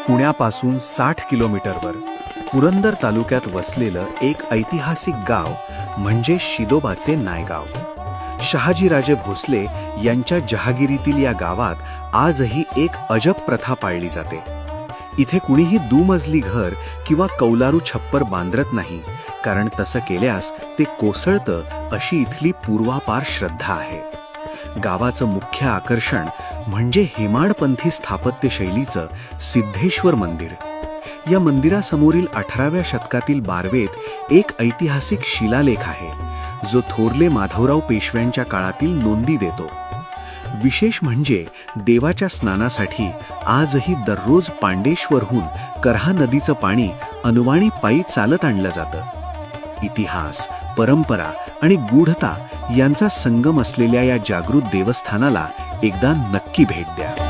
पुण्यापासून 60 किलोमीटरवर पुरंदर तालुक्यात वसलेलं एक ऐतिहासिक गाव म्हणजे शिदोबाचे नायगाव. शहाजीराजे भोसले यांच्या जहागिरीतील या गावात आजही एक अजब प्रथा पाळली जाते. इथे कुणीही दुमजली घर किंवा कौलारू छप्पर बांधत नाही, कारण तसं केल्यास ते कोसळतं अशी इथली पूर्वापार श्रद्धा आहे. गावाचं मुख्य आकर्षण म्हणजे हेमाडपंथी स्थापत्य शैलीचं सिद्धेश्वर मंदिर. या मंदिरासमोरील 18व्या शतकातील बारवेत एक ऐतिहासिक शिलालेख आहे, जो थोरले माधवराव पेशव्यांच्या काळातील नोंदी देतो. विशेष म्हणजे देवाच्या स्नानासाठी आजही दररोज पांडेश्वरहून करहा नदीचं पाणी अनवाणी पायी चालत आणलं जातं. इतिहास, परंपरा आणि गूढता यांचा संगम असलेल्या या जागृत देवस्थानाला एकदा नक्की भेट द्या.